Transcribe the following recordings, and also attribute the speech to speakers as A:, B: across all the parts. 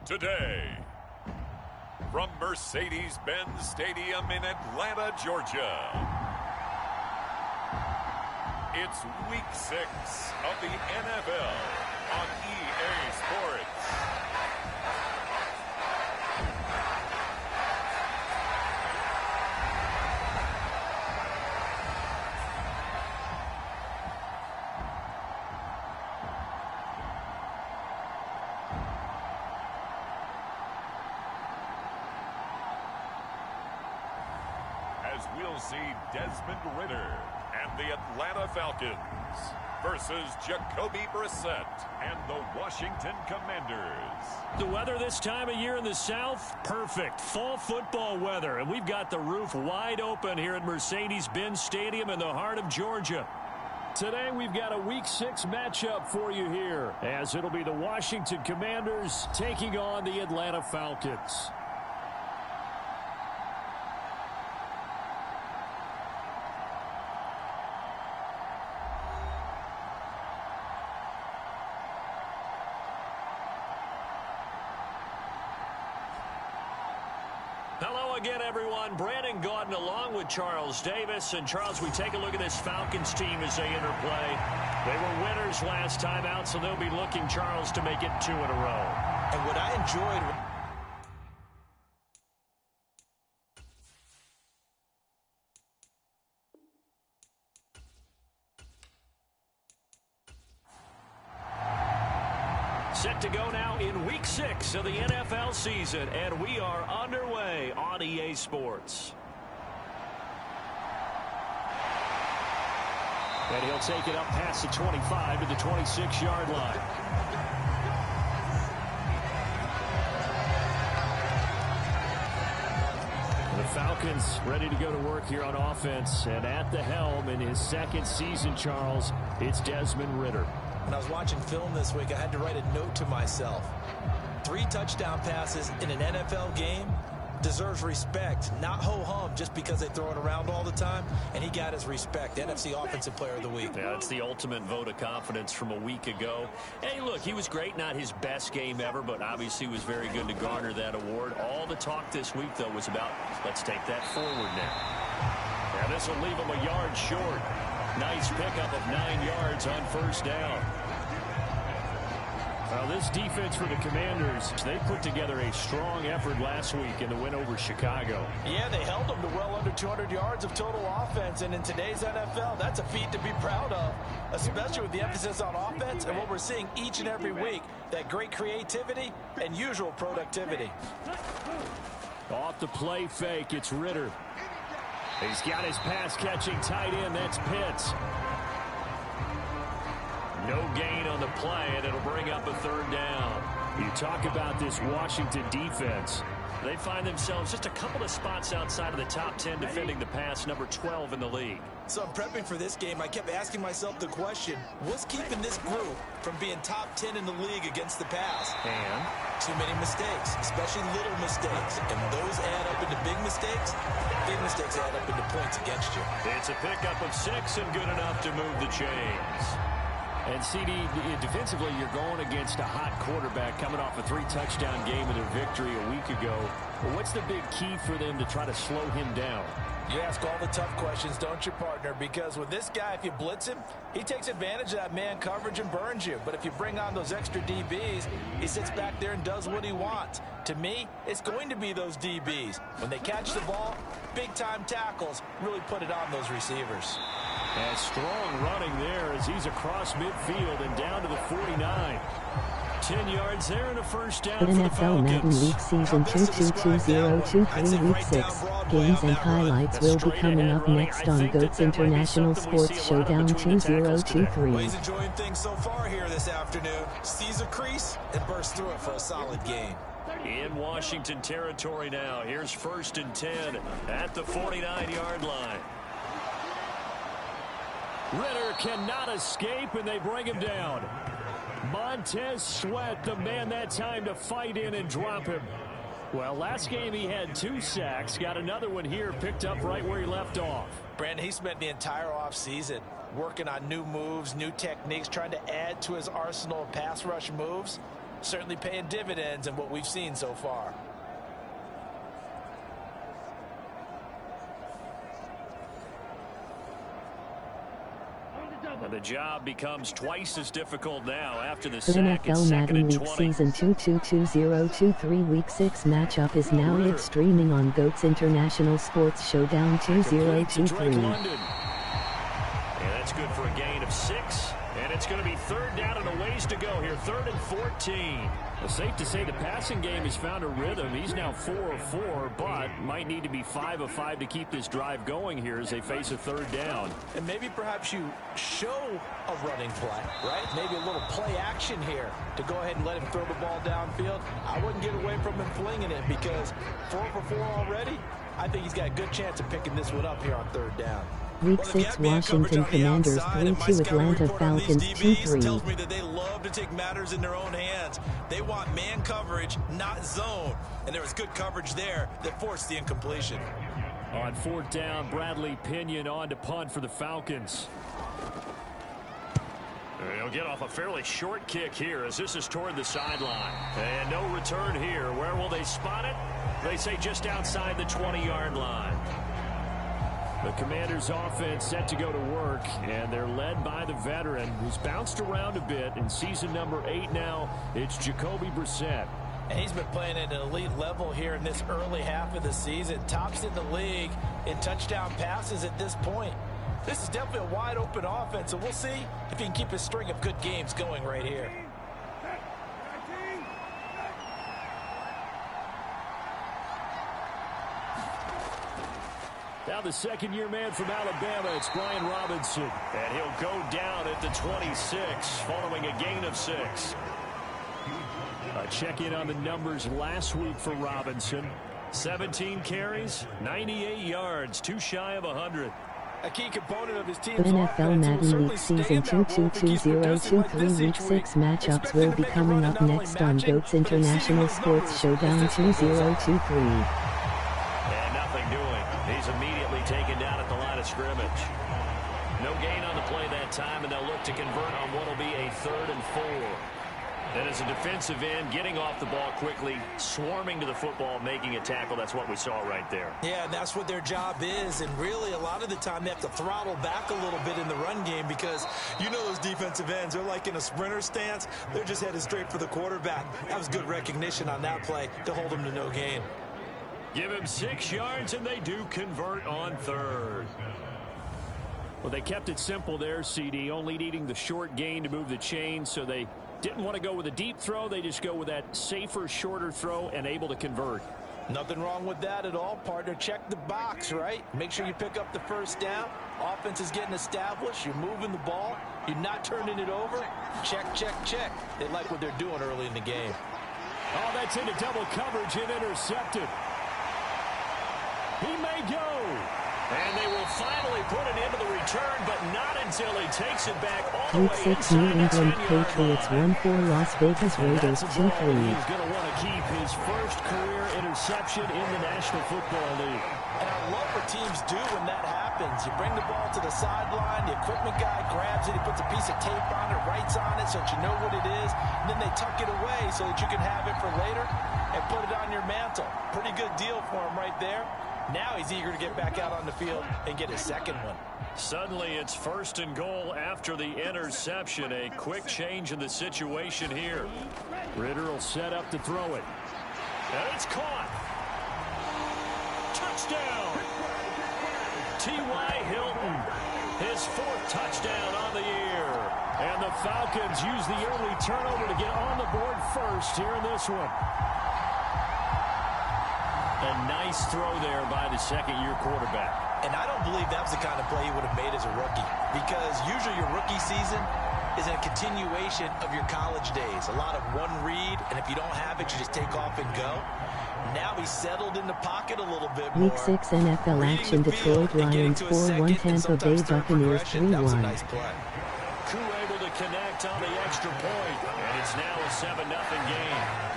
A: Today, from Mercedes-Benz Stadium in Atlanta, Georgia, it's Week 6 of the NFL on EA Sports. As we'll see Desmond Ridder and the Atlanta Falcons versus Jacoby Brissett and the Washington Commanders.
B: The weather this time of year in the South, perfect. Fall football weather, and we've got the roof wide open here at Mercedes-Benz Stadium in the heart of Georgia. Today we've got a Week 6 matchup for you here, as it'll be the Washington Commanders taking on the Atlanta Falcons. Hello again, everyone. Brandon Gaudin along with Charles Davis. And, Charles, we take a look at this Falcons team as they interplay. They were winners last time out, so they'll be looking, Charles, to make it 2 in a row.
C: And what I enjoyed...
B: Set to go now in Week 6 of the NFL season, and we are underway on EA Sports. And he'll take it up past the 25 to the 26-yard line. The Falcons ready to go to work here on offense, and at the helm in his second season, Charles, it's Desmond Ridder.
C: When I was watching film this week, I had to write a note to myself. 3 touchdown passes in an NFL game deserves respect, not ho-hum just because they throw it around all the time, and he got his respect. NFC Offensive Player of the Week.
B: Yeah, it's the ultimate vote of confidence from a week ago. Hey, look, he was great, not his best game ever, but obviously was very good to garner that award. All the talk this week, though, was about, let's take that forward now. Yeah, this will leave him a yard short. Nice pickup of 9 yards on first down. Well, this defense for the Commanders, they put together a strong effort last week in the win over Chicago.
C: Yeah, they held them to well under 200 yards of total offense, and in today's NFL, that's a feat to be proud of, especially with the emphasis on offense and what we're seeing each and every week, that great creativity and usual productivity.
B: Off the play fake, it's Ridder. He's got his pass-catching tight end. That's Pitts. No gain on the play, and it'll bring up a 3rd down. You talk about this Washington defense. They find themselves just a couple of spots outside of the top 10 defending the pass, number 12 in the league.
C: So I'm prepping for this game. I kept asking myself the question, what's keeping this group from being top 10 in the league against the pass?
B: And?
C: Too many mistakes, especially little mistakes. And those add up into big mistakes. Big mistakes add up into points against you.
B: It's a pickup of 6 and good enough to move the chains. And, CD, defensively, you're going against a hot quarterback coming off a 3-touchdown game in their victory a week ago. Well, what's the big key for them to try to slow him down?
C: You ask all the tough questions, don't you, partner? Because with this guy, if you blitz him, he takes advantage of that man coverage and burns you. But if you bring on those extra DBs, he sits back there and does what he wants. To me, it's going to be those DBs. When they catch the ball, big-time tackles really put it on those receivers.
B: And strong running there as he's across midfield and down to the 49. 10 yards there and a first down for the
D: NFL Madden League Season 222023 Week 6. Games and highlights will be coming up next on GOAT's International Sports Showdown 2023.
C: Well, he's enjoying things so far here this afternoon. Sees a crease and bursts through it for a solid game.
B: In Washington territory now. Here's 1st and 10 at the 49-yard line. Ridder cannot escape, and they bring him down. Montez Sweat, the man that time to fight in and drop him. Well, last game he had 2 sacks. Got another one here, picked up right where he left off.
C: Brandon, he spent the entire offseason working on new moves, new techniques, trying to add to his arsenal of pass rush moves. certainly paying dividends in what we've seen so far.
B: And the job becomes twice as difficult now after the
D: The
B: sack.
D: NFL Madden League
B: 20.
D: Season 222023 Week 6 matchup is now live streaming on GOAT's International Sports Showdown 2023.
B: And that's good for a gain of 6. And it's going to be 3rd down and a ways to go here. 3rd and 14. Well, safe to say the passing game has found a rhythm. He's now 4 of 4, but might need to be 5 of 5 to keep this drive going here as they face a 3rd down.
C: And maybe perhaps you show a running play, right? Maybe a little play action here to go ahead and let him throw the ball downfield. I wouldn't get away from him flinging it because 4 for 4 already. I think he's got a good chance of picking this one up here on 3rd down.
D: Week 6 Washington Commanders 3-2 Atlanta Falcons 2-3.
C: Tells me that they love to take matters in their own hands. They want man coverage, not zone. And there was good coverage there that forced the incompletion.
B: On 4th down, Bradley Pinion on to punt for the Falcons. He'll get off a fairly short kick here as this is toward the sideline. And no return here. Where will they spot it? They say just outside the 20-yard line. The Commanders' offense set to go to work, and they're led by the veteran who's bounced around a bit in season number 8 now. It's Jacoby Brissett.
C: And he's been playing at an elite level here in this early half of the season. Tops in the league in touchdown passes at this point. This is definitely a wide-open offense, and we'll see if he can keep his string of good games going right here.
B: Now the second-year man from Alabama, it's Brian Robinson. And he'll go down at the 26 following a gain of 6. A check-in on the numbers last week for Robinson. 17 carries, 98 yards, too shy of 100.
C: A key component of his team's
D: The NFL Madden League Season 222023 Week 6 matchups will be coming up next on GOAT's International Sports Showdown 2023.
B: And nothing doing. He's immediately taken down at the line of scrimmage. No gain on the play that time, and they'll look to convert on what will be a 3rd and 4. And as a defensive end, getting off the ball quickly, swarming to the football, making a tackle, that's what we saw right there.
C: Yeah, and that's what their job is. And really, a lot of the time, they have to throttle back a little bit in the run game because you know those defensive ends, they're like in a sprinter stance. They're just headed straight for the quarterback. That was good recognition on that play to hold them to no gain.
B: Give him 6 yards, and they do convert on 3rd. Well, they kept it simple there, CD, only needing the short gain to move the chain, so they didn't want to go with a deep throw. They just go with that safer, shorter throw and able to convert.
C: Nothing wrong with that at all, partner. Check the box, right? Make sure you pick up the 1st down. Offense is getting established. You're moving the ball. You're not turning it over. Check, check, check. They like what they're doing early in the game.
B: Oh, that's into double coverage and intercepted. He may go. And they will finally put it into the return, but not until he takes it back all the
D: Week
B: way
D: 6 New
B: inside the
D: England
B: 10-yard
D: Patriots
B: line.
D: 1-4 Las Vegas Raiders
B: That's a ball
D: 2-3.
B: He's going to want to keep his first career interception in the National Football League.
C: And I love what teams do when that happens. You bring the ball to the sideline, the equipment guy grabs it, he puts a piece of tape on it, writes on it so that you know what it is, and then they tuck it away so that you can have it for later and put it on your mantle. Pretty good deal for him right there. Now he's eager to get back out on the field and get his second one.
B: Suddenly it's 1st and goal after the interception. A quick change in the situation here. Ritter will set up to throw it. And it's caught. Touchdown. T.Y. Hilton. His 4th touchdown on the year. And the Falcons use the early turnover to get on the board first here in this one. A nice throw there by the second-year quarterback.
C: And I don't believe that was the kind of play he would have made as a rookie, because usually your rookie season is a continuation of your college days. A lot of one read, and if you don't have it, you just take off and go. Now he's settled in the pocket a little bit more.
D: Week 6 NFL action Detroit Lions 4-1 Tampa Bay Buccaneers 3-1.
C: Nice play.
B: Koo able to connect on the extra point, and it's now a 7-0 game.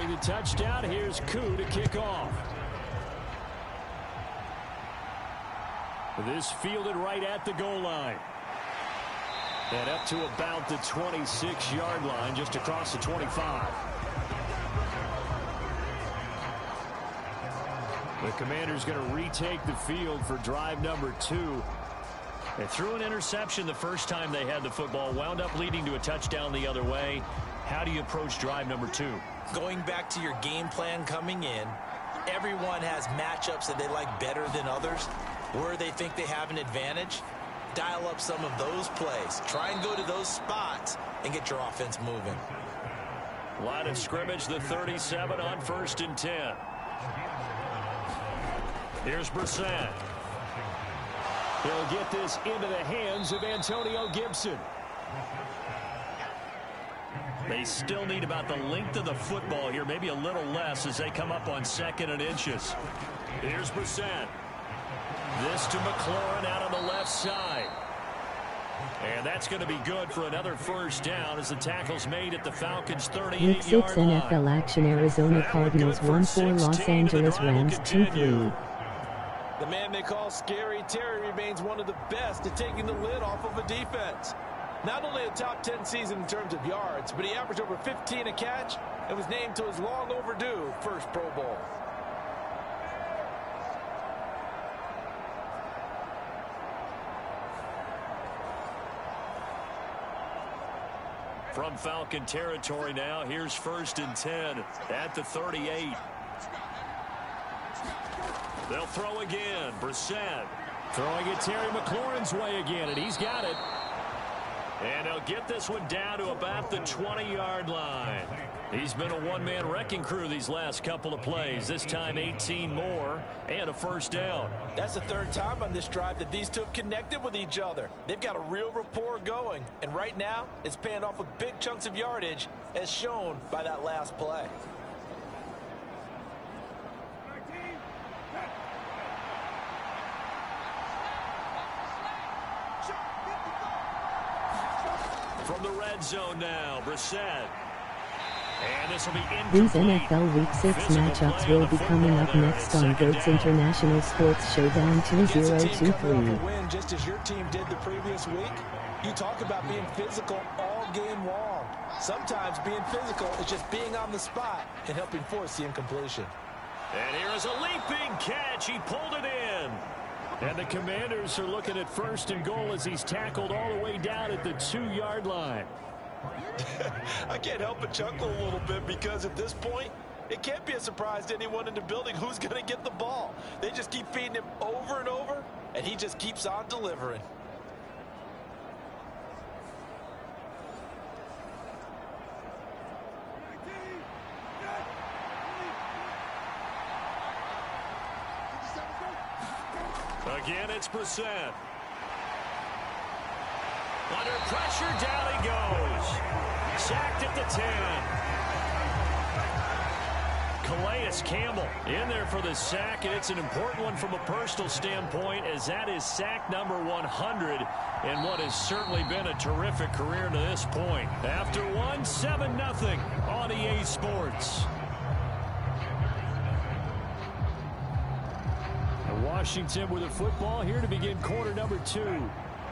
B: Throwing the touchdown, here's Koo to kick off. This fielded right at the goal line. And up to about the 26-yard line, just across the 25. The Commanders going to retake the field for drive number 2. They threw an interception the first time they had the football, wound up leading to a touchdown the other way. How do you approach drive number 2?
C: Going back to your game plan coming in, everyone has matchups that they like better than others, where they think they have an advantage. Dial up some of those plays. Try and go to those spots and get your offense moving.
B: Line of scrimmage, the 37 on 1st and 10. Here's Brissett. He'll get this into the hands of Antonio Gibson. They still need about the length of the football here, maybe a little less as they come up on 2nd and inches. Here's Brissett. This to McLaurin out on the left side. And that's going to be good for another first down as the tackle's made at the Falcons' 38-yard line.
D: Week 6 NFL action. Arizona Cardinals 1-4, Los Angeles Rams 2-3.
C: The man they call Scary Terry remains one of the best at taking the lid off of a defense. Not only a top 10 season in terms of yards, but he averaged over 15 a catch and was named to his long overdue first Pro Bowl.
B: From Falcon territory now, here's 1st and 10 at the 38. They'll throw again. Brissett throwing it Terry McLaurin's way again, and he's got it. And he'll get this one down to about the 20-yard line. He's been a one-man wrecking crew these last couple of plays. This time 18 more and a first down.
C: That's the 3rd time on this drive that these two have connected with each other. They've got a real rapport going. And right now, it's paying off with big chunks of yardage as shown by that last play.
B: From the red zone now, Brissett. And this will be
D: These
B: incomplete.
D: NFL Week 6 matchups will be coming up next on GOAT's International Sports Showdown 2023.
C: Win just as your team did the previous week. You talk about being physical all game long. Sometimes being physical is just being on the spot and helping force the incompletion.
B: And here is a leaping catch. He pulled it in. And the Commanders are looking at 1st and goal as he's tackled all the way down at the 2-yard line.
C: I can't help but chuckle a little bit because at this point, it can't be a surprise to anyone in the building who's going to get the ball. They just keep feeding him over and over, and he just keeps on delivering.
B: Again, it's Brissett. Under pressure, down he goes. Sacked at the 10. Calais Campbell in there for the sack, and it's an important one from a personal standpoint as that is sack number 100 in what has certainly been a terrific career to this point. After one, 7-0 on EA Sports. Washington with the football here to begin quarter number 2.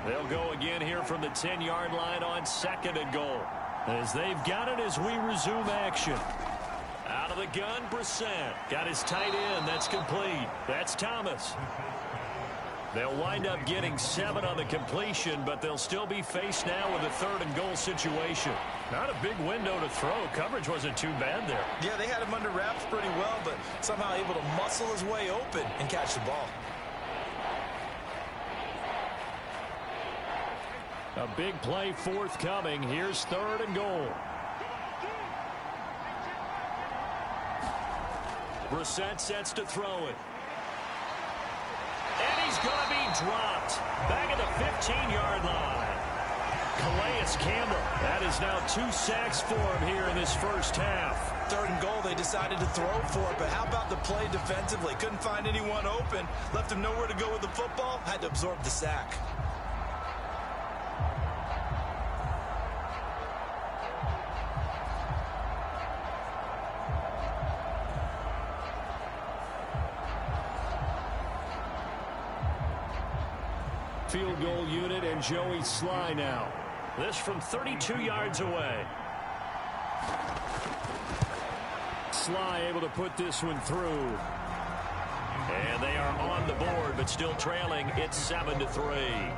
B: They'll go again here from the 10-yard line on 2nd and goal. As they've got it as we resume action. Out of the gun, Brissett. Got his tight end. That's complete. That's Thomas. They'll wind up getting 7 on the completion, but they'll still be faced now with a 3rd and goal situation. Not a big window to throw. Coverage wasn't too bad there.
C: Yeah, they had him under wraps pretty well, but somehow able to muscle his way open and catch the ball.
B: A big play forthcoming. Here's 3rd and goal. Brissett sets to throw it. And he's going to be dropped. Back at the 15-yard line. Calais Campbell. That is now 2 sacks for him here in this first half.
C: 3rd and goal, they decided to throw for it, but how about the play defensively? Couldn't find anyone open. Left him nowhere to go with the football. Had to absorb the sack.
B: Field goal unit and Joey Sly now. This from 32 yards away. Sly able to put this one through. And they are on the board, but still trailing. It's 7-3.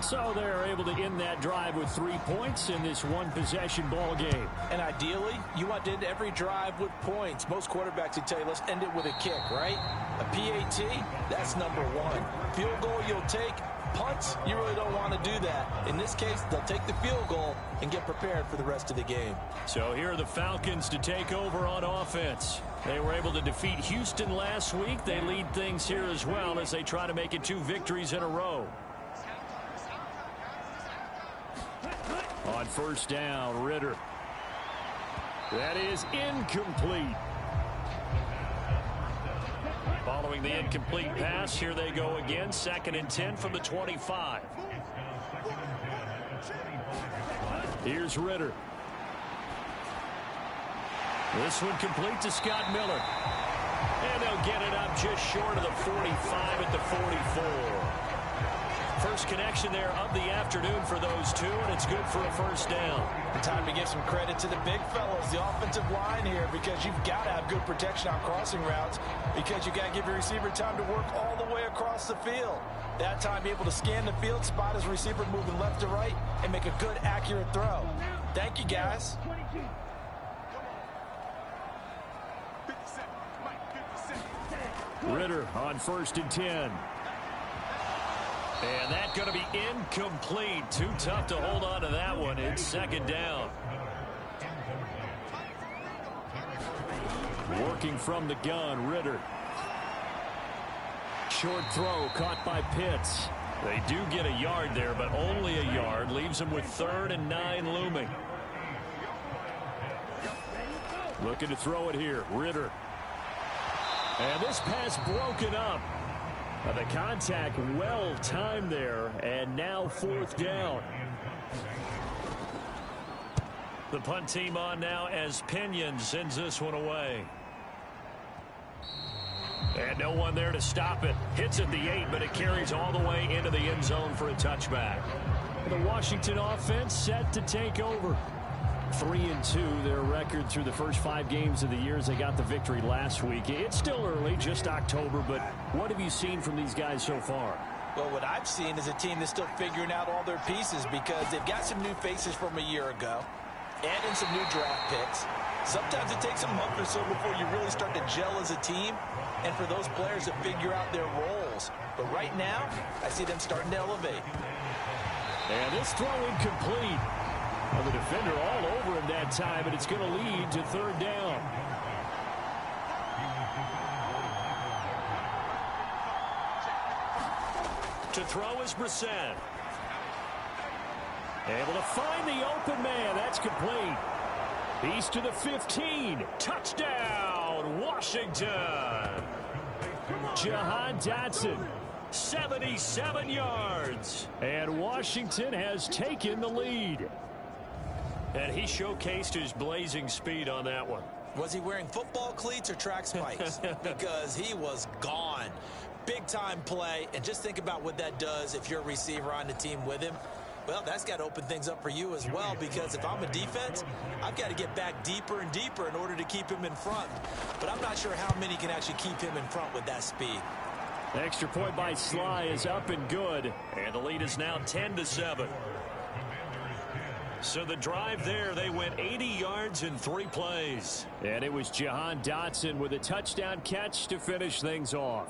B: So they're able to end that drive with 3 points in this one-possession ball game.
C: And ideally, you want to end every drive with points. Most quarterbacks would tell you, let's end it with a kick, right? A PAT, that's number one. Field goal you'll take. Punts, you really don't want to do that. In this case, they'll take the field goal and get prepared for the rest of the game.
B: So here are the Falcons to take over on offense. They were able to defeat Houston last week. They lead things here as well as they try to make it 2 victories in a row. On first down, Ritter. That is incomplete. Following the incomplete pass, here they go again. 2nd and 10 from the 25. Here's Ritter. This one complete to Scott Miller. And they'll get it up just short of the 45 at the 44. First connection there of the afternoon for those two, and it's good for a first down.
C: Time to give some credit to the big fellas, the offensive line here, because you've got to have good protection on crossing routes, because you've got to give your receiver time to work all the way across the field. That time, be able to scan the field, spot his receiver moving left to right, and make a good, accurate throw. Thank you, guys.
B: Ritter on 1st and 10. And that's going to be incomplete. Too tough to hold on to that one. It's 2nd down. Working from the gun, Ritter. Short throw caught by Pitts. They do get a yard there, but only a yard. Leaves them with 3rd and 9 looming. Looking to throw it here, Ritter. And this pass broken up. The contact well timed there, and now 4th down. The punt team on now as Pinion sends this one away. And no one there to stop it. Hits at the 8, but it carries all the way into the end zone for a touchback. The Washington offense set to take over. 3-2 their record through the first 5 games of the year as they got the victory last week. It's still early, just October, but what have you seen from these guys so far?
C: Well, what I've seen is a team that's still figuring out all their pieces, because they've got some new faces from a year ago and in some new draft picks. Sometimes it takes a month or so before you really start to gel as a team, and for those players to figure out their roles. But right now, I see them starting to elevate.
B: And this throw incomplete. Well, the defender all over him that time, and it's going to lead to 3rd down. To throw is Brissett. Able to find the open man. That's complete. He's to the 15. Touchdown, Washington. Jahan Dotson, 77 yards. And Washington has taken the lead. And he showcased his blazing speed on that one.
C: Was he wearing football cleats or track spikes? Because he was gone. Big-time play. And just think about what that does if you're a receiver on the team with him. Well, that's got to open things up for you as well, because if I'm a defense, I've got to get back deeper and deeper in order to keep him in front. But I'm not sure how many can actually keep him in front with that speed.
B: The extra point by Sly is up and good. And the lead is now 10-7. So the drive there, they went 80 yards in 3 plays. And it was Jahan Dotson with a touchdown catch to finish things off.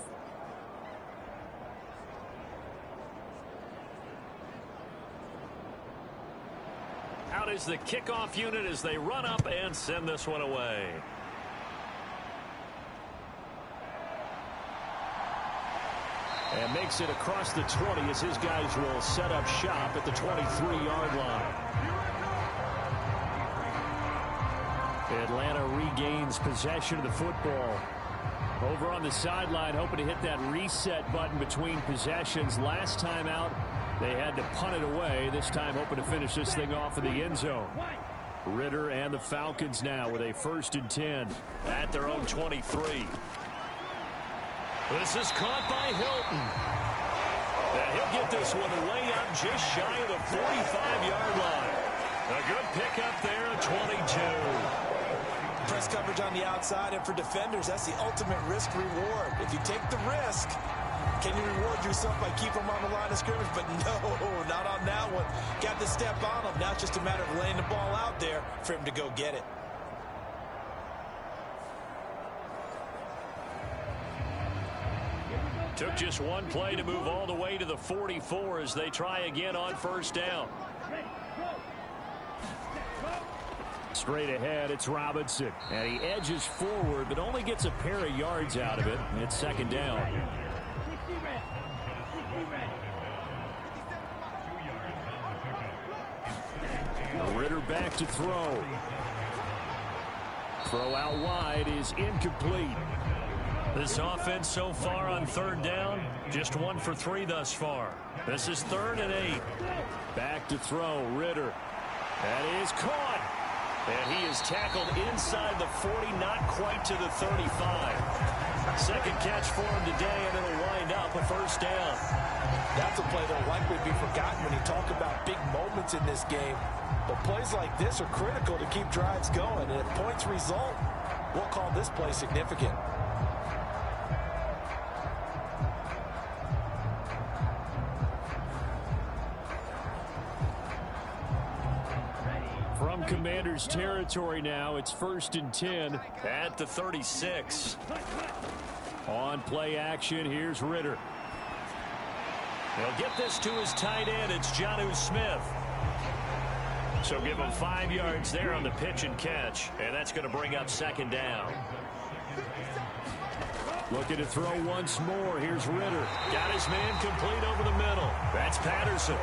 B: Out is the kickoff unit as they run up and send this one away. And makes it across the 20 as his guys will set up shop at the 23-yard line. Atlanta regains possession of the football. Over on the sideline, hoping to hit that reset button between possessions. Last time out, they had to punt it away. This time, hoping to finish this thing off in the end zone. Ritter and the Falcons now with a 1st and 10 at their own 23. This is caught by Hilton. And he'll get this one way up just shy of the 45-yard line. A good pickup there at 22.
C: Press coverage on the outside, and for defenders, that's the ultimate risk-reward. If you take the risk, can you reward yourself by keeping them on the line of scrimmage? But no, not on that one. Got to step on him. Now it's just a matter of laying the ball out there for him to go get it.
B: Took just one play to move all the way to the 44 as they try again on first down. Straight ahead, it's Robinson. And he edges forward, but only gets a pair of yards out of it. And it's second down. Ritter back to throw. Throw out wide is incomplete. This offense so far on third down, just 1 for 3 thus far. This is 3rd and 8. Back to throw, Ritter. That is caught. And he is tackled inside the 40, not quite to the 35. Second catch for him today, and it'll wind up a first down.
C: That's a play that will likely be forgotten when you talk about big moments in this game. But plays like this are critical to keep drives going. And if points result, we'll call this play significant.
B: From Commanders territory now, it's 1st and 10 at the 36. On play action, here's Ritter. He'll get this to his tight end. It's Jonnu Smith. So give him 5 yards there on the pitch and catch, and that's going to bring up second down. Looking to throw once more. Here's Ritter. Got his man complete over the middle. That's Patterson.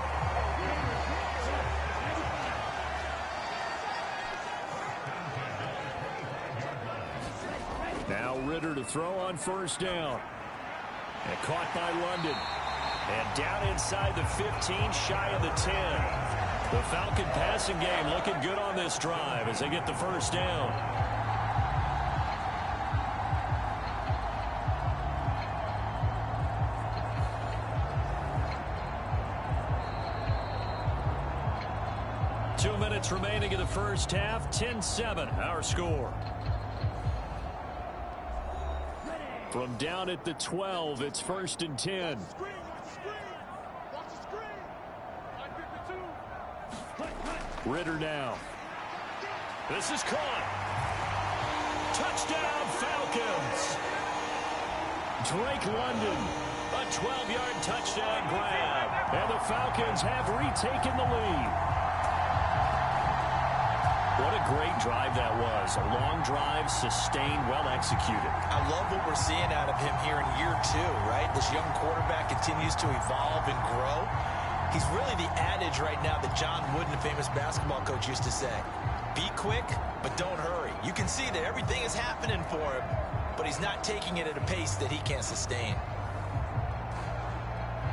B: Now Ritter to throw on first down. And caught by London. And down inside the 15, shy of the 10. The Falcon passing game looking good on this drive as they get the first down. Two minutes remaining in the first half. 10-7, our score. From down at the 12, it's 1st and 10. Ritter now. This is caught. Touchdown, Falcons. Drake London, a 12-yard touchdown grab. And the Falcons have retaken the lead. What a great drive that was. A long drive, sustained, well executed.
C: I love what we're seeing out of him here in year 2, right? This young quarterback continues to evolve and grow. He's really the adage right now that John Wooden, the famous basketball coach, used to say. Be quick, but don't hurry. You can see that everything is happening for him, but he's not taking it at a pace that he can't sustain.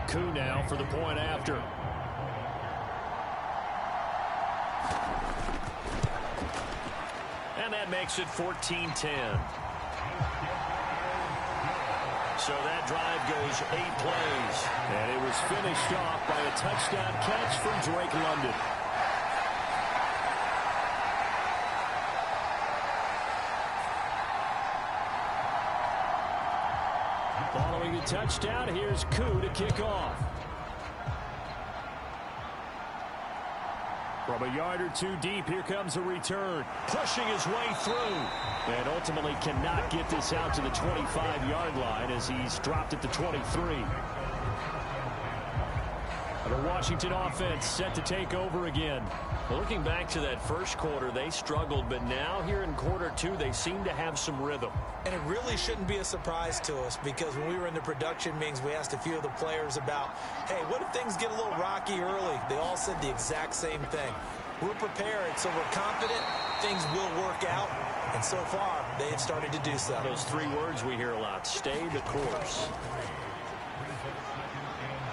B: Coup now for the point after. And that makes it 14-10. So that drive goes 8 plays. And it was finished off by a touchdown catch from Drake London. Following the touchdown, here's Coup to kick off. From a yard or 2 deep, here comes a return. Pushing his way through. And ultimately cannot get this out to the 25-yard line as he's dropped at the 23. The Washington offense set to take over again. Looking back to that first quarter, they struggled, but now here in quarter 2, they seem to have some rhythm.
C: And it really shouldn't be a surprise to us because when we were in the production meetings, we asked a few of the players about, hey, what if things get a little rocky early? They all said the exact same thing. We're prepared, so we're confident things will work out. And so far, they have started to do so.
B: Those 3 words we hear a lot, stay the course.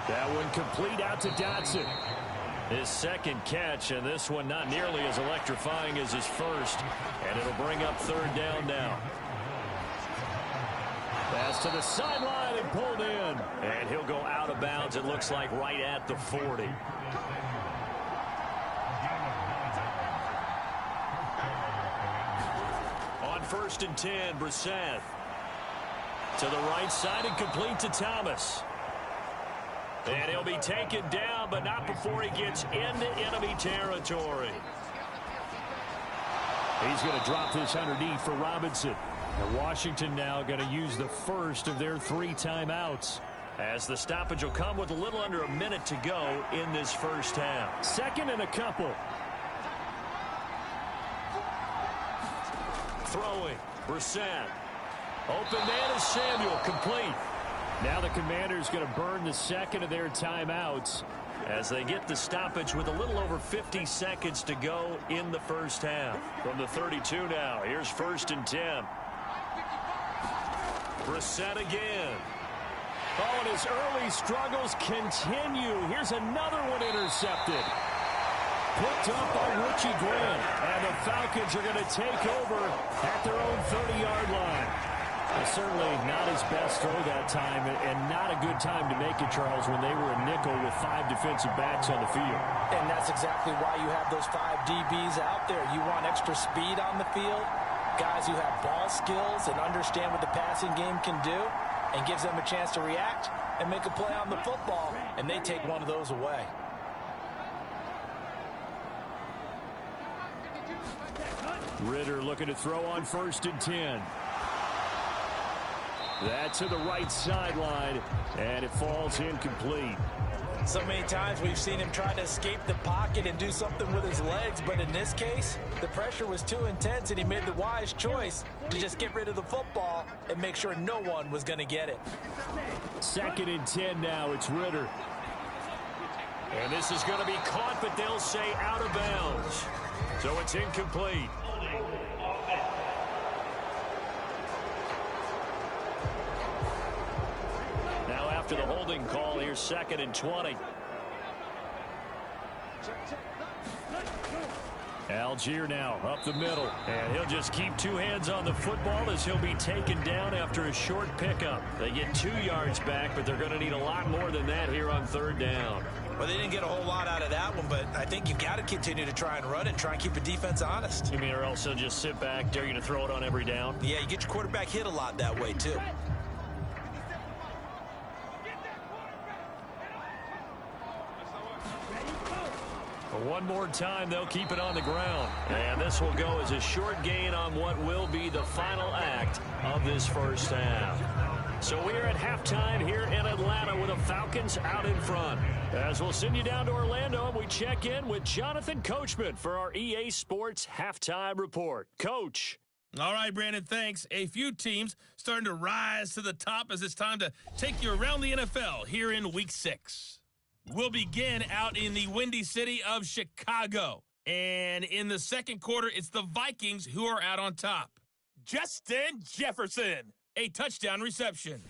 B: That one complete out to Dotson. His second catch, and this one not nearly as electrifying as his first. And it'll bring up 3rd down now. Pass Gets to the sideline and pulled in. And he'll go out of bounds, it looks like, right at the 40. On 1st and 10, Brissett. To the right side and complete to Thomas. And he'll be taken down, but not before he gets into enemy territory. He's going to drop this underneath for Robinson. And Washington now going to use the first of their 3 timeouts, as the stoppage will come with a little under a minute to go in this first half. 2nd and a couple. Throwing. Brissett. Open man is Samuel. Complete. Now the Commanders going to burn the 2nd of their timeouts as they get the stoppage with a little over 50 seconds to go in the first half. From the 32 now, here's 1st and 10. Brissett again. Oh, and his early struggles continue. Here's another one intercepted. Picked up by Richie Grant. And the Falcons are going to take over at their own 30-yard line. Certainly not his best throw that time, and not a good time to make it, Charles, when they were a nickel with 5 defensive backs on the field.
C: And that's exactly why you have those 5 DBs out there. You want extra speed on the field, guys who have ball skills and understand what the passing game can do, and gives them a chance to react and make a play on the football, and they take one of those away.
B: Ritter looking to throw on 1st and 10. That to the right sideline, and it falls incomplete.
C: So many times we've seen him try to escape the pocket and do something with his legs, but in this case, the pressure was too intense, and he made the wise choice to just get rid of the football and make sure no one was going to get it.
B: 2nd and 10 now. It's Ritter. And this is going to be caught, but they'll say out of bounds. So it's incomplete. After the holding call, here's 2nd and 20. Algier now up the middle, and he'll just keep 2 hands on the football as he'll be taken down after a short pickup. They get 2 yards back, but they're going to need a lot more than that here on 3rd down.
C: Well, they didn't get a whole lot out of that one, but I think you've got to continue to try and run and try and keep the defense honest.
B: You mean, or else they'll just sit back, dare you to throw it on every down?
C: Yeah, you get your quarterback hit a lot that way, too.
B: One more time, they'll keep it on the ground. And this will go as a short gain on what will be the final act of this first half. So we're at halftime here in Atlanta with the Falcons out in front. As we'll send you down to Orlando, we check in with Jonathan Coachman for our EA Sports Halftime Report. Coach.
E: All right, Brandon, thanks. A few teams starting to rise to the top as it's time to take you around the NFL here in Week 6. We'll begin out in the Windy City of Chicago. And in the 2nd quarter, it's the Vikings who are out on top. Justin Jefferson, a touchdown reception.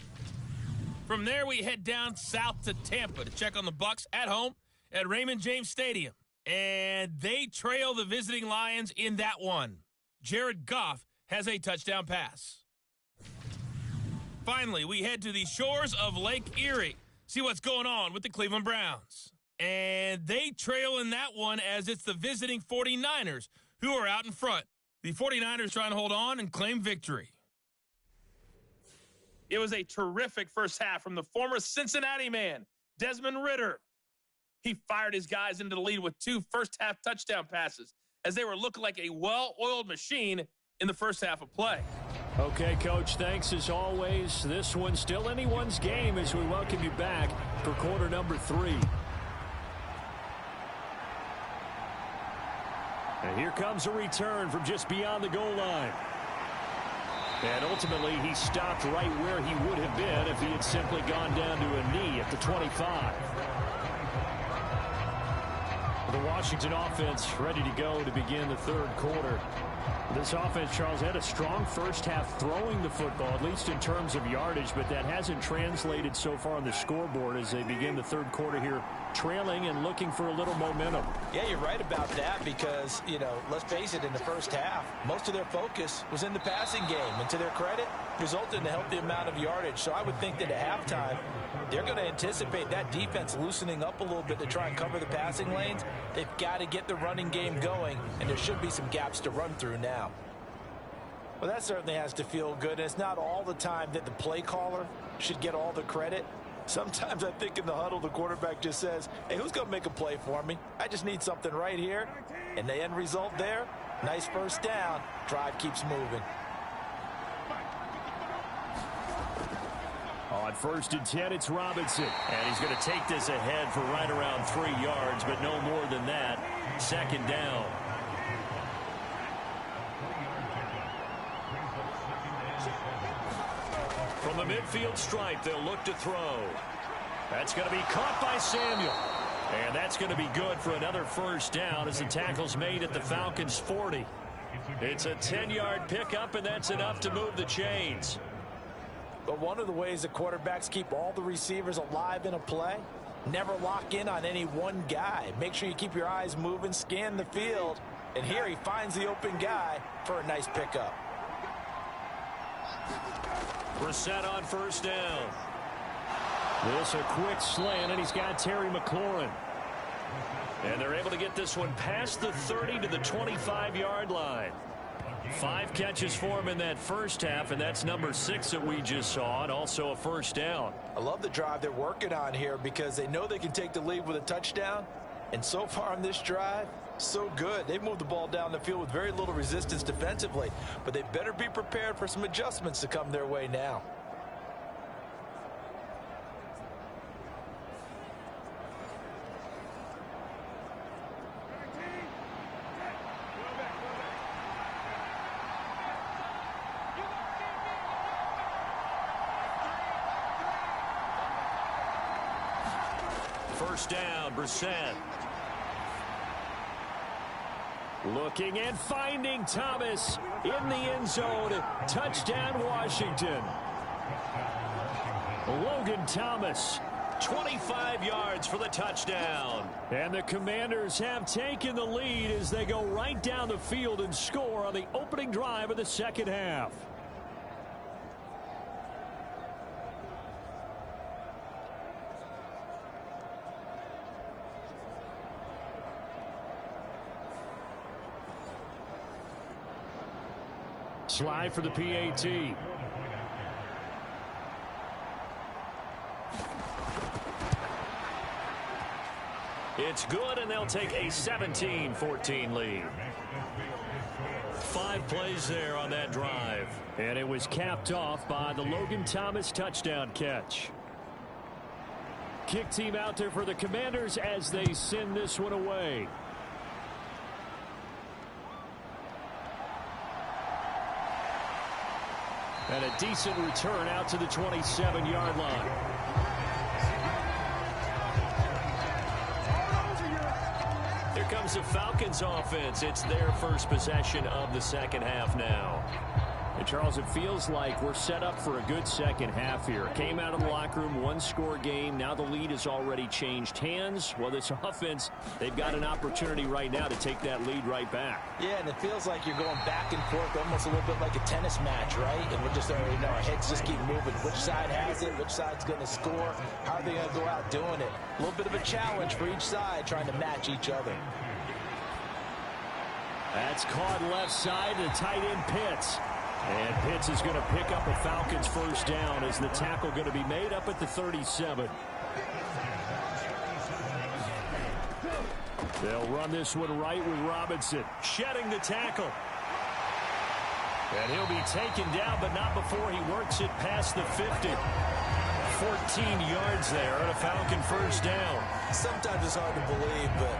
E: From there, we head down south to Tampa to check on the Bucs at home at Raymond James Stadium. And they trail the visiting Lions in that one. Jared Goff has a touchdown pass. Finally, we head to the shores of Lake Erie. See what's going on with the Cleveland Browns. And they trail in that one as it's the visiting 49ers who are out in front. The 49ers trying to hold on and claim victory. It was a terrific first half from the former Cincinnati man, Desmond Ritter. He fired his guys into the lead with 2 first-half touchdown passes as they were looking like a well-oiled machine in the first half of play.
B: Okay, Coach, thanks as always. This one's still anyone's game as we welcome you back for quarter number 3. And here comes a return from just beyond the goal line. And ultimately, he stopped right where he would have been if he had simply gone down to a knee at the 25. The Washington offense ready to go to begin the third quarter. This offense, Charles, had a strong first half throwing the football, at least in terms of yardage, but that hasn't translated so far on the scoreboard as they begin the third quarter here, trailing and looking for a little momentum.
C: Yeah, you're right about that because, let's face it, in the first half, most of their focus was in the passing game. And to their credit, resulted in a healthy amount of yardage. So I would think that at halftime, they're going to anticipate that defense loosening up a little bit to try and cover the passing lanes. They've got to get the running game going, and there should be some gaps to run through now. Well, that certainly has to feel good. And it's not all the time that the play caller should get all the credit. Sometimes I think in the huddle, the quarterback just says, hey, who's going to make a play for me? I just need something right here. And the end result there, nice first down. Drive keeps moving.
B: On 1st and 10, it's Robinson. And he's going to take this ahead for right around 3 yards, but no more than that. 2nd down. From the midfield stripe, they'll look to throw. That's going to be caught by Samuel. And that's going to be good for another first down as the tackle's made at the Falcons' 40. It's a 10-yard pickup, and that's enough to move the chains.
C: But one of the ways that quarterbacks keep all the receivers alive in a play, never lock in on any one guy. Make sure you keep your eyes moving, scan the field. And here he finds the open guy for a nice pickup.
B: Brissett on 1st down. This a quick slant, and he's got Terry McLaurin. And they're able to get this one past the 30 to the 25-yard line. 5 catches for him in that first half, and that's number 6 that we just saw, and also a first down.
C: I love the drive they're working on here because they know they can take the lead with a touchdown. And so far on this drive, so good. They've moved the ball down the field with very little resistance defensively, but they better be prepared for some adjustments to come their way now.
B: First down, Brissett. Looking and finding Thomas in the end zone. Touchdown, Washington. Logan Thomas, 25 yards for the touchdown. And the Commanders have taken the lead as they go right down the field and score on the opening drive of the second half. Slide for the PAT. It's good, and they'll take a 17-14 lead. 5 plays there on that drive. And it was capped off by the Logan Thomas touchdown catch. Kick team out there for the Commanders as they send this one away. And a decent return out to the 27-yard line. Here comes the Falcons offense. It's their first possession of the second half now. And Charles, it feels like we're set up for a good second half here. Came out of the locker room, 1-score game. Now the lead has already changed hands. Well, this offense, they've got an opportunity right now to take that lead right back.
C: Yeah, and it feels like you're going back and forth almost a little bit like a tennis match, right? And we're just already know our heads just keep moving. Which side has it? Which side's going to score? How are they going to go out doing it? A little bit of a challenge for each side trying to match each other.
B: That's caught left side to tight end Pitts. And Pitts is going to pick up a Falcons first down as the tackle going to be made up at the 37. They'll run this one right with Robinson, shedding the tackle. And he'll be taken down, but not before he works it past the 50. 14 yards there on a Falcon first down.
C: Sometimes it's hard to believe, but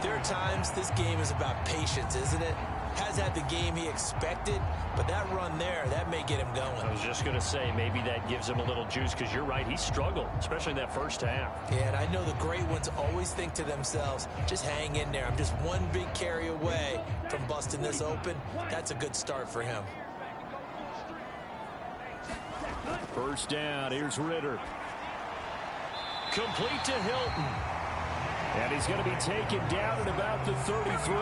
C: there are times this game is about patience, isn't it? Has had the game he expected, but that run there, that may get him going.
B: I was just going to say, maybe that gives him a little juice, because you're right, he struggled, especially in that first half.
C: Yeah, and I know the great ones always think to themselves, just hang in there. I'm just one big carry away from busting this open. That's a good start for him.
B: First down, here's Ritter. Complete to Hilton. And he's going to be taken down at about the 33.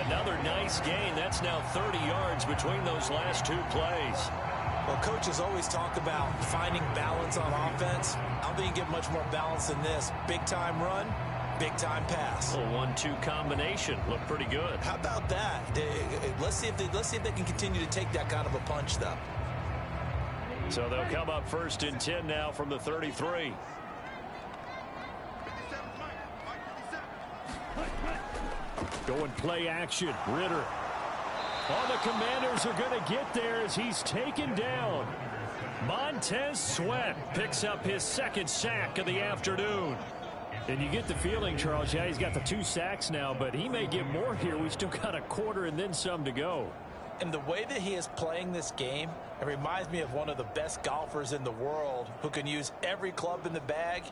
B: Another nice gain. That's now 30 yards between those last two plays.
C: Well, coaches always talk about finding balance on offense. I don't think you get much more balance than this. Big-time run, big-time pass.
B: A 1-2 combination. Looked pretty good.
C: How about that? Let's see if they can continue to take that kind of a punch, though.
B: So they'll come up first and 10 now from the 33. Going play action. Ritter. Oh, the Commanders are going to get there as he's taken down. Montez Sweat picks up his second sack of the afternoon. And you get the feeling, Charles, yeah, he's got the 2 sacks now, but he may get more here. We still got a quarter and then some to go.
C: And the way that he is playing this game, it reminds me of one of the best golfers in the world who can use every club in the bag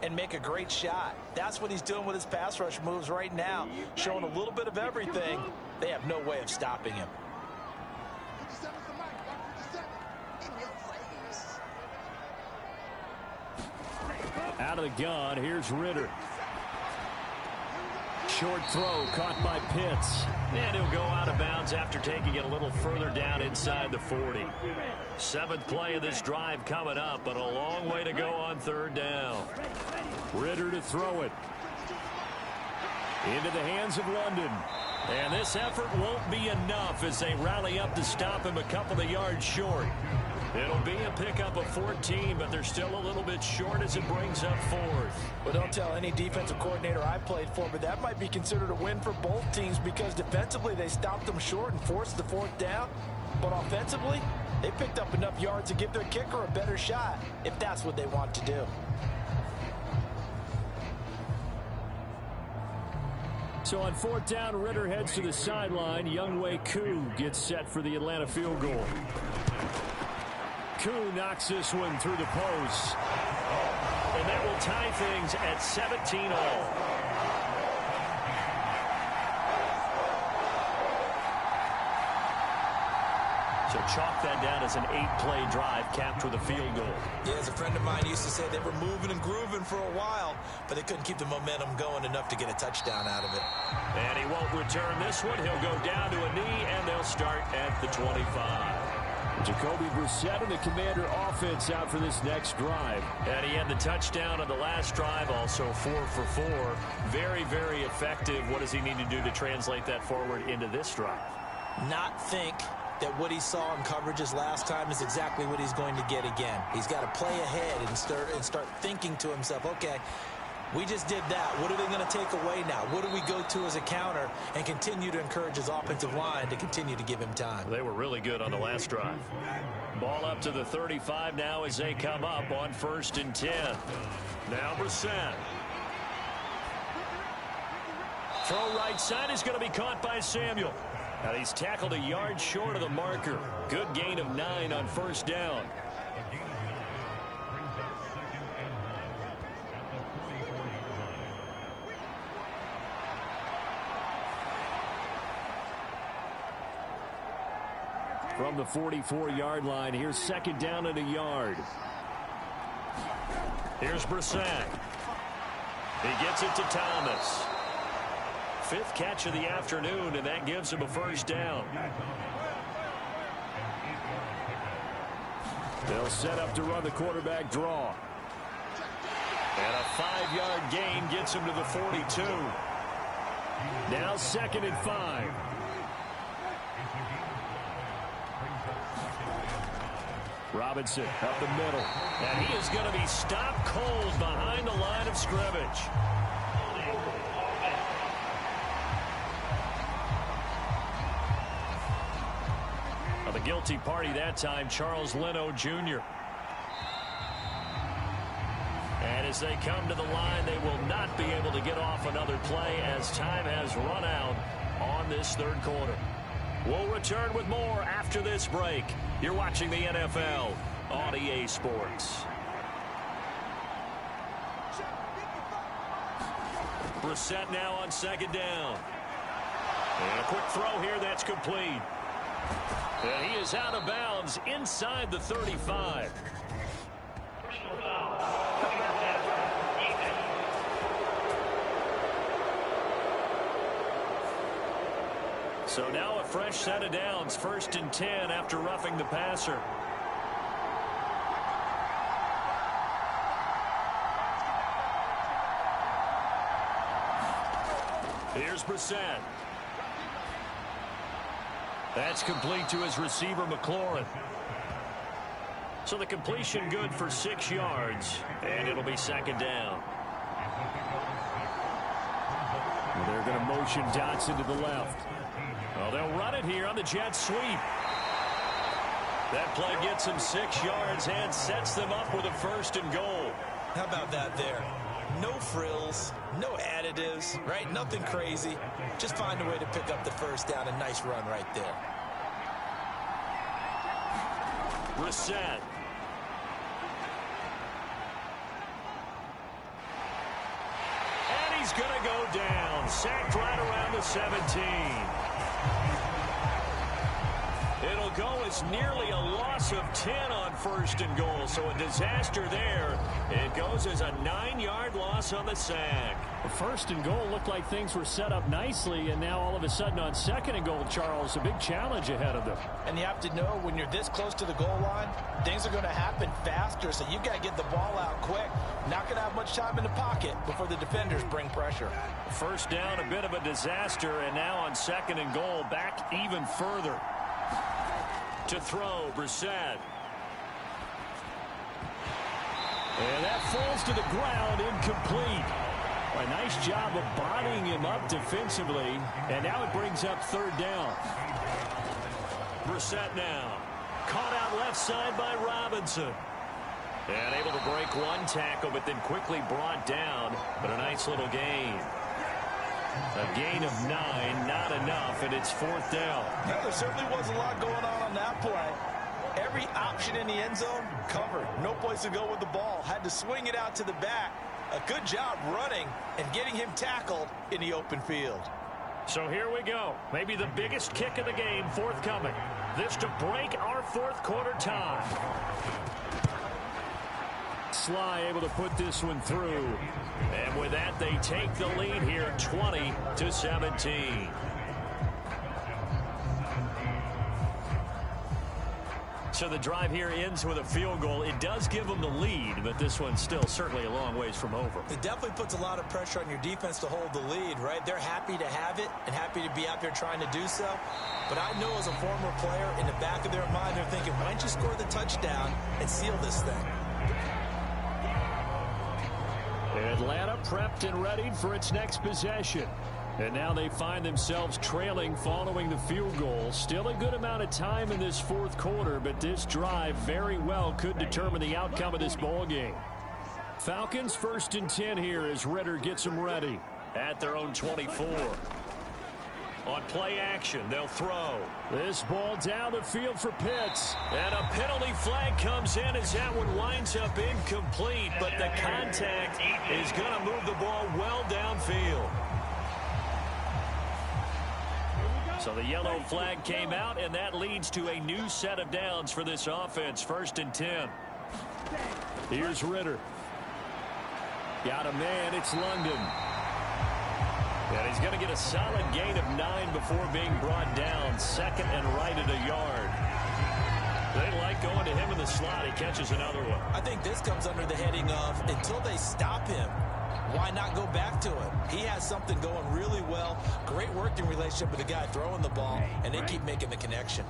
C: and make a great shot. That's what he's doing with his pass rush moves right now, showing a little bit of everything. They have no way of stopping him.
B: Out of the gun, here's Ritter. Short throw caught by Pitts. And he'll go out of bounds after taking it a little further down inside the 40. 7th play of this drive coming up, but a long way to go on 3rd down. Ritter to throw it. Into the hands of London. And this effort won't be enough as they rally up to stop him a couple of yards short. It'll be a pickup of 14, but they're still a little bit short as it brings up 4th.
C: Well, don't tell any defensive coordinator I played for, but that might be considered a win for both teams because defensively they stopped them short and forced the 4th down. But offensively, they picked up enough yards to give their kicker a better shot if that's what they want to do.
B: So on 4th down, Ritter heads to the sideline. Younghoe Koo gets set for the Atlanta field goal. Koo knocks this one through the post. And that will tie things at 17-all. So chalk that down as an 8-play drive capped with a field goal.
C: Yeah, as a friend of mine used to say, they were moving and grooving for a while, but they couldn't keep the momentum going enough to get a touchdown out of it.
B: And he won't return this one. He'll go down to a knee, and they'll start at the 25. Jacoby Brissett and the Commander offense out for this next drive. And he had the touchdown on the last drive, also 4 for 4. Very, very effective. What does he need to do to translate that forward into this drive?
C: Not think that what he saw in coverages last time is exactly what he's going to get again. He's got to play ahead and start thinking to himself, okay, we just did that. What are they going to take away now? What do we go to as a counter? And continue to encourage his offensive line to continue to give him time.
B: They were really good on the last drive. Ball up to the 35 now as they come up on 1st and 10. Now Brissett. Throw right side is going to be caught by Samuel. And he's tackled a yard short of the marker. Good gain of 9 on 1st down. From the 44-yard line, here's 2nd down and a yard. Here's Brissett. He gets it to Thomas. 5th catch of the afternoon, and that gives him a 1st down. They'll set up to run the quarterback draw. And a 5-yard gain gets him to the 42. Now 2nd and 5. Robinson up the middle. And he is going to be stopped cold behind the line of scrimmage. Now the guilty party that time, Charles Leno Jr. And as they come to the line, they will not be able to get off another play as time has run out on this third quarter. We'll return with more after this break. You're watching the NFL on EA Sports. Brissett now on second down. And a quick throw here that's complete. And he is out of bounds inside the 35. So now a fresh set of downs, 1st and 10 after roughing the passer. Here's Brissett. That's complete to his receiver, McLaurin. So the completion good for 6 yards, and it'll be 2nd down. Well, they're going to motion Dotson to the left. Well, they'll run it here on the jet sweep. That play gets them 6 yards and sets them up with a 1st and goal.
C: How about that there? No frills, no additives, right? Nothing crazy. Just find a way to pick up the 1st down. A nice run right there.
B: Brissett. And he's going to go down. Sacked right around the 17. It'll go as nearly a loss of 10 on 1st and goal. So a disaster there. It goes as a 9-yard loss on the sack. The 1st and goal looked like things were set up nicely, and now all of a sudden on 2nd and goal, Charles, a big challenge ahead of them.
C: And you have to know when you're this close to the goal line, things are going to happen faster, so you got to get the ball out quick. Not going to have much time in the pocket before the defenders bring pressure.
B: 1st down, a bit of a disaster, and now on 2nd and goal, back even further. To throw, Brissett. And that falls to the ground, incomplete. A nice job of bodying him up defensively, and now it brings up 3rd down. Brissett now. Caught out left side by Robinson. And able to break one tackle, but then quickly brought down. But a nice little gain. A gain of 9, not enough, and it's 4th down.
C: Yeah, there certainly was a lot going on that play. Every option in the end zone covered. No place to go with the ball. Had to swing it out to the back. A good job running and getting him tackled in the open field.
B: So here we go. Maybe the biggest kick of the game forthcoming. This to break our 4th quarter tie. Sly able to put this one through. And with that, they take the lead here 20-17. So the drive here ends with a field goal. It does give them the lead, but this one's still certainly a long ways from over.
C: It definitely puts a lot of pressure on your defense to hold the lead, right? They're happy to have it and happy to be out there trying to do so. But I know as a former player, in the back of their mind, they're thinking, why don't you score the touchdown and seal this thing?
B: Atlanta prepped and readied for its next possession. And now they find themselves trailing following the field goal. Still a good amount of time in this 4th quarter, but this drive very well could determine the outcome of this ball game. Falcons 1st and 10 here as Ritter gets them ready at their own 24. On play action, they'll throw. This ball down the field for Pitts. And a penalty flag comes in as that one winds up incomplete, but the contact is going to move the ball well downfield. So the yellow flag came out, and that leads to a new set of downs for this offense. 1st and 10. Here's Ritter. Got a man. It's London. And he's going to get a solid gain of 9 before being brought down. 2nd and right at a yard. They like going to him in the slot. He catches another one.
C: I think this comes under the heading of until they stop him, why not go back to it? He has something going really well. Great working relationship with the guy throwing the ball, and they keep making the connection.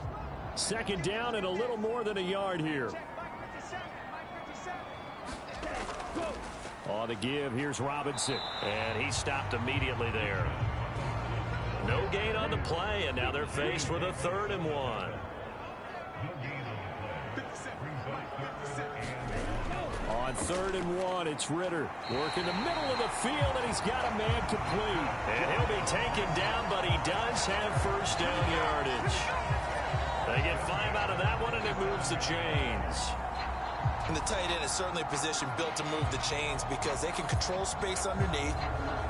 B: 2nd down and a little more than a yard here. On the give, here's Robinson. And he stopped immediately there. No gain on the play, and now they're faced with a 3rd and 1. On 3rd and 1. It's Ritter working the middle of the field, and he's got a man complete. And he'll be taken down, but he does have first down yardage. They get 5 out of that one, and it moves the chains.
C: And the tight end is certainly a position built to move the chains because they can control space underneath.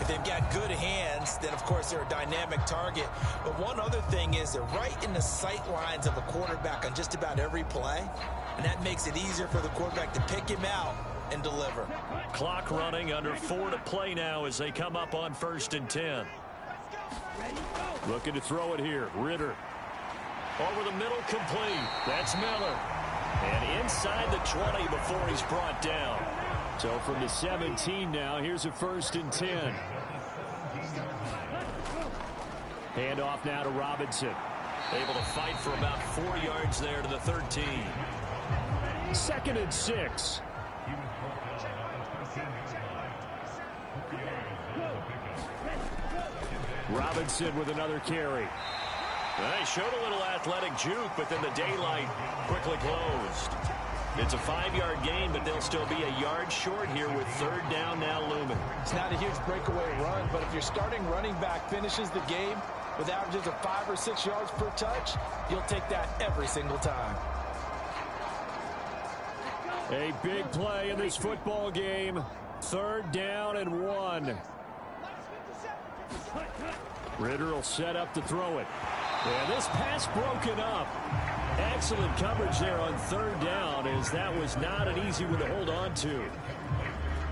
C: If they've got good hands, then, of course, they're a dynamic target. But one other thing is they're right in the sight lines of a quarterback on just about every play, and that makes it easier for the quarterback to pick him out and deliver.
B: Clock running, under 4 to play now as they come up on 1st and 10. Looking to throw it here. Ritter. Over the middle, complete. That's Miller. And inside the 20 before he's brought down. So from the 17 now, here's a 1st and 10. Handoff now to Robinson. Able to fight for about 4 yards there to the 13. 2nd and 6. Robinson with another carry. They showed a little athletic juke, but then the daylight quickly closed. It's a 5-yard gain, but they'll still be a yard short here with 3rd down now looming.
C: It's not a huge breakaway run, but if your starting running back finishes the game with averages of 5 or 6 yards per touch, you'll take that every single time.
B: A big play in this football game. 3rd down and 1. Ritter will set up to throw it. And this pass broken up. Excellent coverage there on 3rd down, as that was not an easy one to hold on to.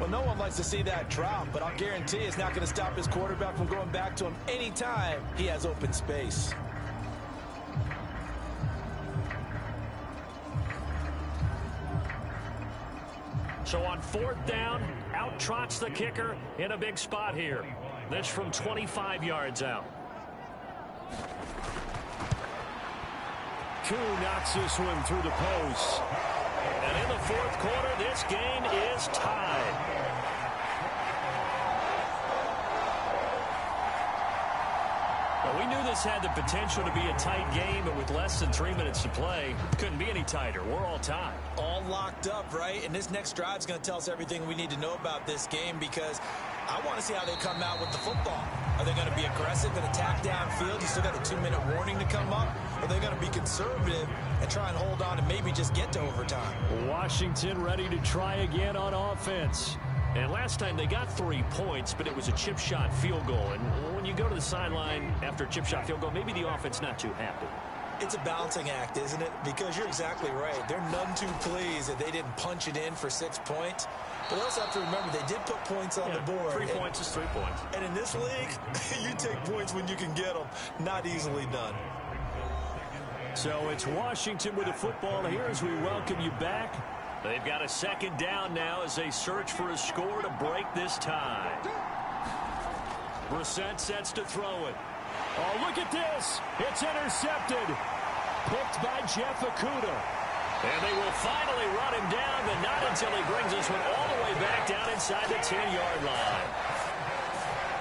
C: Well, no one likes to see that drop, but I'll guarantee it's not going to stop his quarterback from going back to him anytime he has open space.
B: So on 4th down, out trots the kicker in a big spot here. This from 25 yards out. Koo knocks this one through the post. And in the 4th quarter, this game is tied. Well, we knew this had the potential to be a tight game, but with less than 3 minutes to play, couldn't be any tighter. We're all tied.
C: All locked up, right? And this next drive is going to tell us everything we need to know about this game because I want to see how they come out with the football. Are they going to be aggressive and attack downfield? You still got a 2-minute warning to come up? Or are they going to be conservative and try and hold on and maybe just get to overtime?
B: Washington ready to try again on offense. And last time they got 3 points, but it was a chip shot field goal. And when you go to the sideline after a chip shot field goal, maybe the offense not too happy.
C: It's a balancing act, isn't it? Because you're exactly right. They're none too pleased that they didn't punch it in for 6 points. But also have to remember they did put points on the board.
B: 3 points is 3 points.
C: And in this league, you take points when you can get them. Not easily done.
B: So it's Washington with the football here as we welcome you back. They've got a 2nd down now as they search for a score to break this tie. Brissett sets to throw it. Oh, look at this. It's intercepted. Picked by Jeff Okudah. And they will finally run him down, but not until he brings this one all the way back down inside the 10-yard line.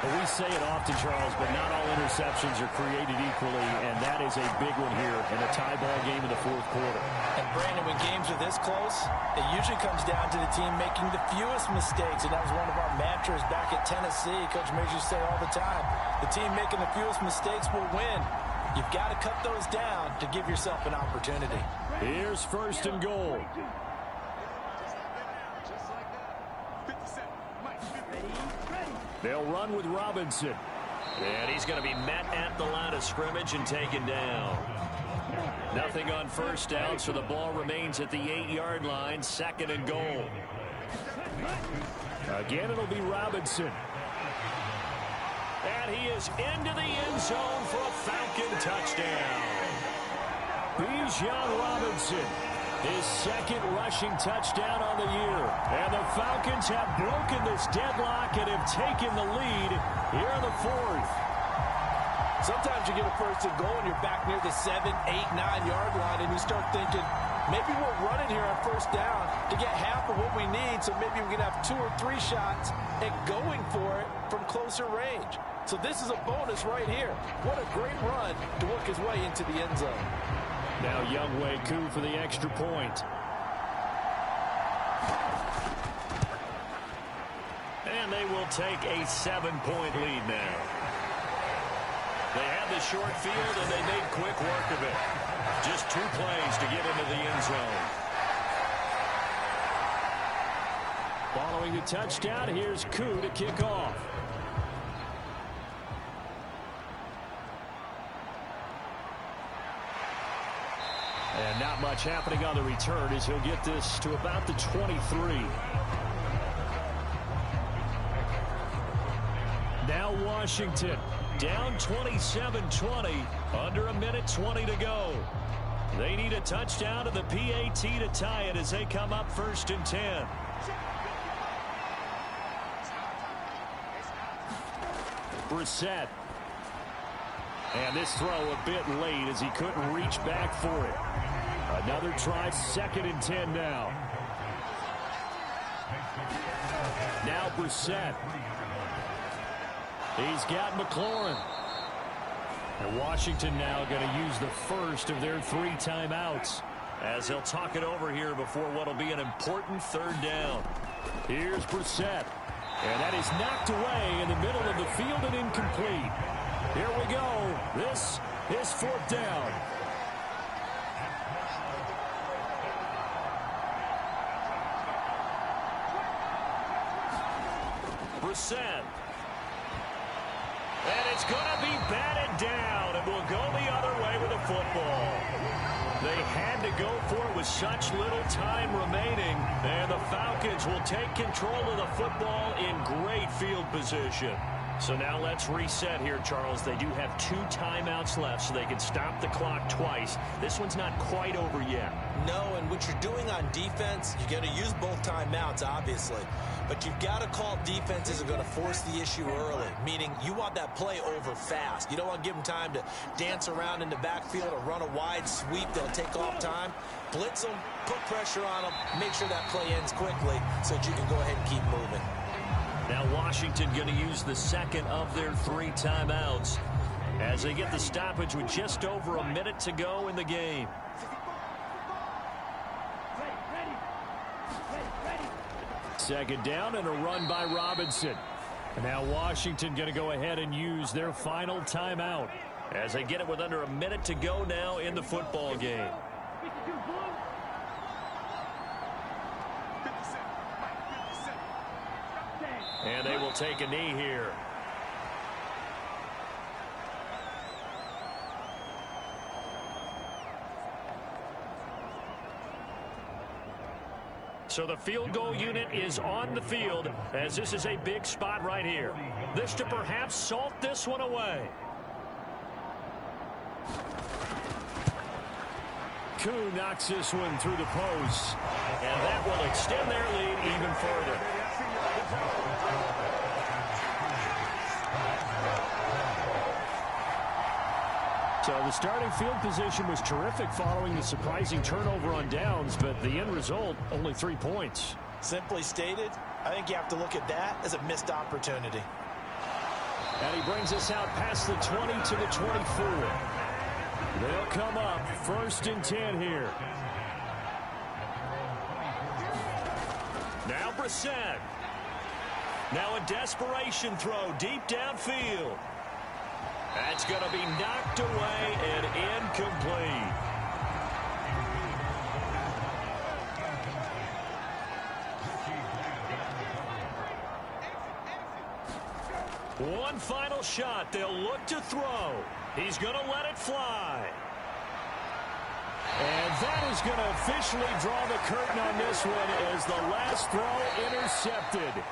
B: Well, we say it often, Charles, but not all interceptions are created equally, and that is a big one here in a tie ball game in the 4th quarter.
C: And, Brandon, when games are this close, it usually comes down to the team making the fewest mistakes, and that was one of our mantras back at Tennessee. Coach Major used to say all the time, the team making the fewest mistakes will win. You've got to cut those down to give yourself an opportunity.
B: Here's 1st and goal. They'll run with Robinson. And he's going to be met at the line of scrimmage and taken down. Nothing on 1st down, so the ball remains at the 8-yard line. 2nd and goal. Again, it'll be Robinson. And he is into the end zone for a Falcon touchdown. Bijan Robinson, his 2nd rushing touchdown on the year. And the Falcons have broken this deadlock and have taken the lead here in the 4th.
C: Sometimes you get a 1st and goal and you're back near the 7, 8, 9-yard line and you start thinking, maybe we're running here on 1st down to get half of what we need, so maybe we can have 2 or 3 shots at going for it from closer range. So this is a bonus right here. What a great run to work his way into the end zone.
B: Now Younghoe Koo for the extra point. they will take a 7-point lead now. They had the short field, and they made quick work of it. Just 2 plays to get into the end zone. Following the touchdown, here's Koo to kick off. And not much happening on the return as he'll get this to about the 23. Now Washington down 27-20, under a minute 20 to go. They need a touchdown to the PAT to tie it as they come up 1st and 10. Brissett. And this throw a bit late as he couldn't reach back for it. Another try, 2nd and 10 now. Now Brissett. He's got McLaurin. And Washington now going to use the first of their 3 timeouts as they'll talk it over here before what will be an important 3rd down. Here's Brissett. And that is knocked away in the middle of the field and incomplete. Here we go. This is 4th down. Brissett. And it's going to be batted down, and will go the other way with the football. They had to go for it with such little time remaining, and the Falcons will take control of the football in great field position. So now let's reset here, Charles. They do have 2 timeouts left, so they can stop the clock twice. This one's not quite over yet.
C: No, and what you're doing on defense, you're going to use both timeouts, obviously. But you've got to call defenses are going to force the issue early, meaning you want that play over fast. You don't want to give them time to dance around in the backfield or run a wide sweep that'll take off time. Blitz them, put pressure on them, make sure that play ends quickly so that you can go ahead and keep moving.
B: Now Washington going to use the 2nd of their 3 timeouts as they get the stoppage with just over a minute to go in the game. Second down and a run by Robinson. And now Washington going to go ahead and use their final timeout as they get it with under a minute to go now in the football game. And they will take a knee here. So the field goal unit is on the field as this is a big spot right here. This to perhaps salt this one away. Koo knocks this one through the post. And that will extend their lead even further. So the starting field position was terrific following the surprising turnover on downs, but the end result, only 3 points.
C: Simply stated, I think you have to look at that as a missed opportunity.
B: And he brings us out past the 20 to the 24. They'll come up 1st and 10 here. Now Brissett. Now a desperation throw deep downfield. That's going to be knocked away and incomplete. One final shot. They'll look to throw. He's going to let it fly. And that is going to officially draw the curtain on this one as the last throw intercepted.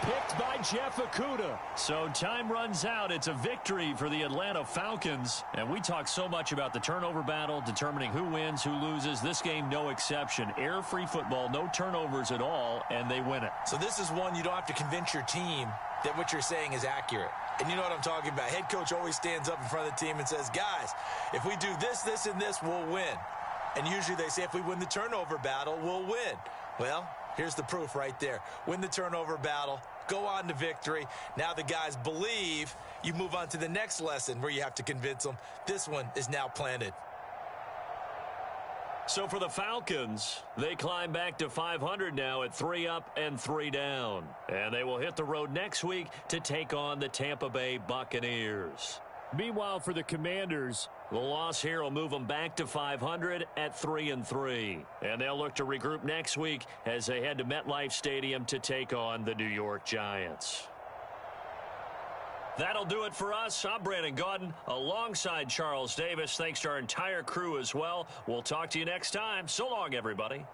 B: Picked by Jeff Okudah. So time runs out. It's a victory for the Atlanta Falcons. And we talk so much about the turnover battle, determining who wins, who loses. This game, no exception. Error-free football, no turnovers at all, and they win it.
C: So this is one you don't have to convince your team that what you're saying is accurate. And you know what I'm talking about. Head coach always stands up in front of the team and says, guys, if we do this, this, and this, we'll win. And usually they say if we win the turnover battle, we'll win. Well, here's the proof right there. Win the turnover battle. Go on to victory. Now the guys believe. You move on to the next lesson where you have to convince them. This one is now planted.
B: So for the Falcons, they climb back to 500 now at 3 up and 3 down. And they will hit the road next week to take on the Tampa Bay Buccaneers. Meanwhile, for the Commanders, the loss here will move them back to 500 at 3-3. And they'll look to regroup next week as they head to MetLife Stadium to take on the New York Giants. That'll do it for us. I'm Brandon Gaudin alongside Charles Davis. Thanks to our entire crew as well. We'll talk to you next time. So long, everybody.